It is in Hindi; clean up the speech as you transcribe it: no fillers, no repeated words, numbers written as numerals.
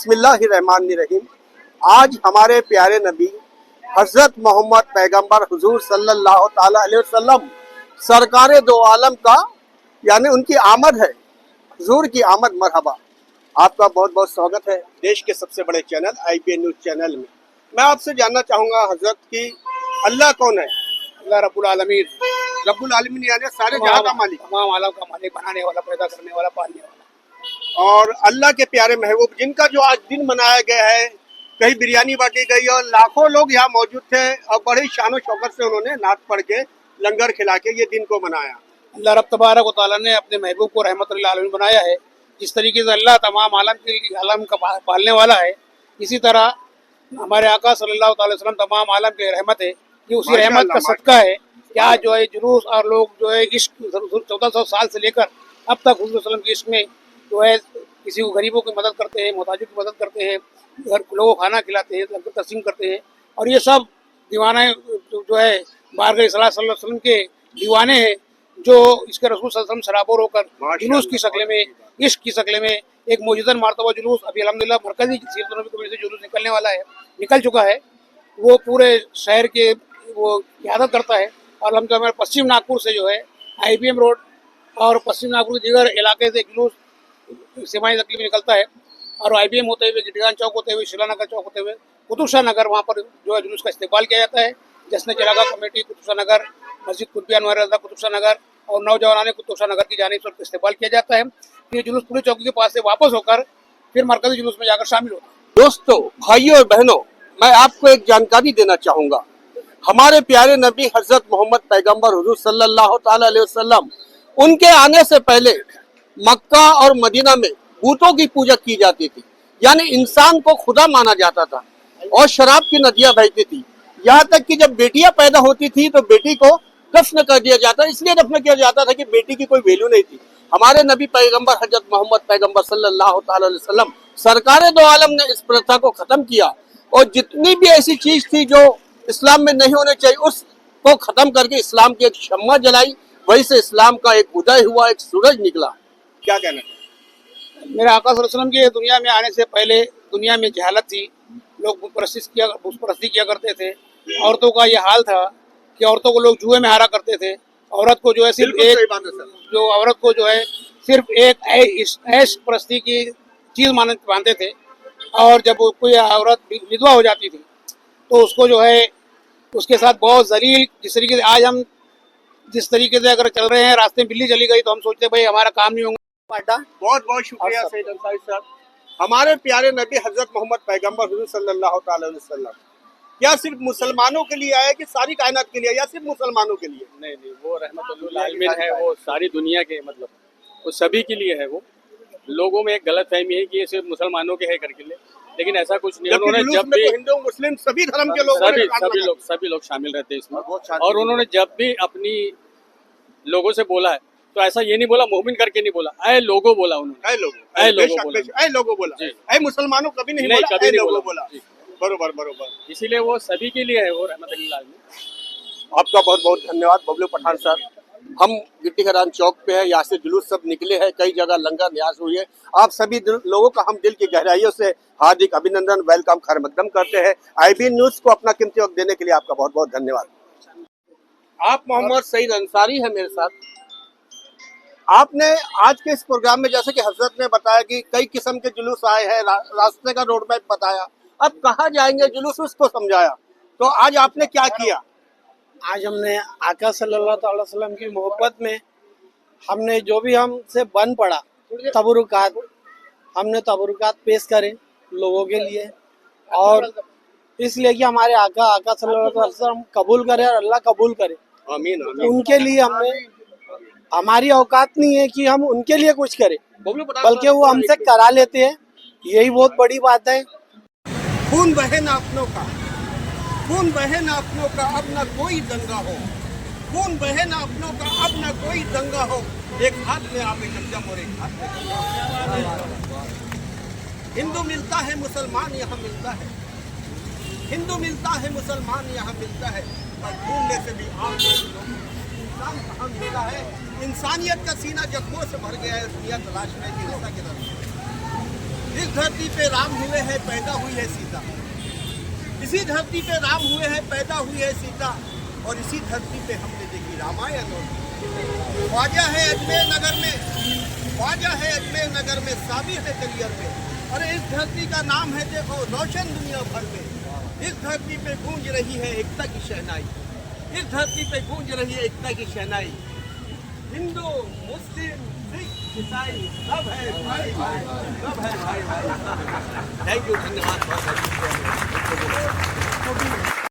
बिस्मिल्लाहिर्रहमानिर्रहीम। आज हमारे प्यारे नबी हजरत मोहम्मद पैगंबर हुजूर सल्लल्लाहु ताला अलैहि वसल्लम सरकारे दो आलम का यानी उनकी आमद है। हुजूर की आमद मरहबा। आपका बहुत बहुत स्वागत है देश के सबसे बड़े चैनल IPN न्यूज चैनल में। मैं आपसे जानना चाहूँगा हजरत की अल्लाह कौन है? अल्लाह रब्बुल आलमीन, रब्बुल आलमीन यानी सारे जहां का मालिक, तमाम आलम का मालिक, बनाने वाला, पैदा करने वाला, पालने वाला। और अल्लाह के प्यारे महबूब जिनका जो आज दिन मनाया गया है, कहीं बिरयानी बांटी गई और लाखों लोग यहाँ मौजूद थे और बड़े शान शौकत से उन्होंने नात पढ़ के लंगर खिला के ये दिन को मनाया। अल्लाह रब तबारक व तआला ने अपने महबूब को रहमतुल लिल आलमीन बनाया है। जिस तरीके से अल्लाह तमाम आलम का पालने वाला है, इसी तरह हमारे आका सल्लल्लाहु अलैहि वसल्लम तमाम आलम के रहमत है। ये उसी रहमत का सदका है कि आज जो है जुलूस और लोग जो है इश्क 1400 साल से लेकर अब तक हुजूर सल्लल्लाहु अलैहि वसल्लम के इश्क में जो है किसी को गरीबों की मदद करते हैं, मोहताजों की मदद करते हैं, घर लोगों को खाना खिलाते हैं, लंगर तकसीम करते हैं। और ये सब दीवाने जो है बारगाह सल्लल्लाहु अलैहि वसल्लम के दीवाने हैं, जो इसके रसूल सल्लल्लाहु अलैहि वसल्लम सराबोर होकर जुलूस की शक्ल में, इश्क की शक्ल में एक मौजूदन मार्तबा जुलूस अभी अल्हम्दुलिल्लाह मरकजी सीरत नबी कमेटी से जुलूस निकलने वाला है, निकल चुका है। वो पूरे शहर के वो क़यादत करता है और अल्हम्दुलिल्लाह पश्चिम नागपुर से जो है IBM रोड और पश्चिम नागपुर के दीगर इलाके से जुलूस सिमाही नकली में निकलता है और IBM होते हुए गिटगान चौक होते हुए शिलानगर चौक होते हुए कुतुब शाह नगर, वहाँ पर जो है जुलूस का इस्तेमाल किया जाता है। जश्न चिरागा कमेटी कुतुब शाह नगर, मस्जिद कुतुब अनवर रज़ा कुतुब शाह नगर और नौजवान कुतुब शाह नगर की जानिब से इस्तेमाल किया जाता है। फिर जुलूस पूरी चौकी के पास से वापस होकर फिर मरकजी जुलूस में जाकर शामिल होता है। दोस्तों, भाइयों और बहनों, मैं आपको एक जानकारी देना चाहूँगा। हमारे प्यारे नबी हजरत मोहम्मद पैगंबर हुजूर सल्लल्लाहु ताला अलैहि वसल्लम, उनके आने से पहले मक्का और मदीना में बूतों की पूजा की जाती थी, यानी इंसान को खुदा माना जाता था और शराब की नदियां बहती थी। यहाँ तक कि जब बेटियां पैदा होती थी तो बेटी को दफन कर दिया जाता, इसलिए दफन किया जाता था कि बेटी की कोई वैल्यू नहीं थी। हमारे नबी पैगंबर हजरत मोहम्मद पैगंबर सल्लल्लाहु ताला अलैहि वसल्लम सरकारे दो आलम ने इस प्रथा को खत्म किया और जितनी भी ऐसी चीज थी जो इस्लाम में नहीं होने चाहिए उसको खत्म करके इस्लाम की एक शम्मा जलाई। वही से इस्लाम का एक उदय हुआ, एक सूरज निकला। क्या कहना है? मेरे आका सल्लल्लाहु अलैहि वसल्लम के दुनिया में आने से पहले दुनिया में जहालत थी, लोग बुतपरस्ती किया करते थे। औरतों का ये हाल था कि औरतों को लोग जुए में हारा करते थे। औरत को जो है सिर्फ एक ऐश परस्ती की चीज मानते थे और जब कोई औरत विधवा हो जाती थी तो उसको जो है उसके साथ बहुत जलील, जिस तरीके से आज हम जिस तरीके से अगर चल रहे हैं, रास्ते में बिल्ली चली गई तो हम सोचते भाई हमारा काम नहीं होगा। बहुत बहुत शुक्रिया सैयद अंसारी साहब। हमारे प्यारे नबी हजरत मोहम्मद पैगंबर हुजूर सल्लल्लाहु ताला अलैहि वसल्लम क्या सिर्फ मुसलमानों के लिए आया कि सारी कायनात के लिए या सिर्फ मुसलमानों के लिए? नहीं, वो रहमतुल आलमीन है, वो सारी दुनिया के, मतलब वो सभी के लिए है। वो लोगों में एक गलत फहमी है कि ये सिर्फ मुसलमानों के है करके लिए, लेकिन ऐसा कुछ नहीं। उन्होंने जब भी हिंदू मुस्लिम सभी धर्म के लोग सभी लोग शामिल रहते हैं इसमें। और उन्होंने जब भी अपनी लोगों से बोला है तो ऐसा ये नहीं बोला मोमिन करके नहीं बोला, ऐ लोगो बोला उन्होंने, ऐ लोगो बोला, ऐ मुसलमानों कभी नहीं बोला, ऐ लोगो बोला। बरोबर। इसीलिए वो सभी के लिए है, वो रहमतुल आलमीन। आपका बहुत बहुत धन्यवाद बबलू पठान साहब। हम गिट्टी खदान चौक पे है, यहाँ से जुलूस सब निकले हैं, कई जगह लंगर न्यास हुई है। आप सभी लोगों का हम दिल की गहराइयों से हार्दिक अभिनंदन, वेलकम, खैर मकदम करते हैं। IBN न्यूज को अपना कीमती वक्त देने के लिए आपका बहुत बहुत धन्यवाद। आप मोहम्मद सईद अंसारी है मेरे साथ। आपने आज के इस प्रोग्राम में जैसे कि हजरत ने बताया कि कई किस्म के जुलूस आए हैं, रास्ते का रोड मैप बताया, अब कहाँ जाएंगे जुलूस उसको समझाया, तो आज आपने क्या किया? आज हमने आका सल्लल्लाहु अलैहि वसल्लम की मोहब्बत में हमने जो भी हमसे बन पड़ा हमने तबरुकात पेश करे लोगों के लिए, और इसलिए कि हमारे आका सल्लल्लाहु अलैहि वसल्लम कबूल करे और अल्लाह कबूल करे। आमीन। उनके लिए हमारी औकात नहीं है कि हम उनके लिए कुछ करें, बल्कि वो हमसे करा लेते हैं, यही बहुत बड़ी बात है। खून बहे ना अपनों का, खून बहे ना अपनों का, अब ना कोई दंगा हो। खून बहे ना अपनों का, अब ना कोई दंगा हो। एक हाथ में आप जमजम और एक हाथ में हिंदू मिलता है, मुसलमान यहाँ मिलता है। हिंदू मिलता है, मुसलमान यहाँ मिलता है, और ढूंढने से भी आम इंसान कहाँ मिलता है। इंसानियत का सीना जख्मों से भर गया है, दुनिया तलाश में की इस धरती पे राम हुए हैं, पैदा हुई है सीता। इसी धरती पे राम हुए हैं, पैदा हुई है सीता, और इसी धरती पे हमने देखी रामायण। और ख्वाजा है अजमेर नगर में, ख्वाजा है अजमेर नगर में, साबिर है कलियर में। अरे इस धरती का नाम है देखो रोशन दुनिया भर में। इस धरती पे गूंज रही है एकता की शहनाई, इस धरती पे गूंज रही है एकता की शहनाई। हिंदू, मुस्लिम, सिख, ईसाई सब है भाई भाई, सब है भाई भाई। थैंक यू, धन्यवाद।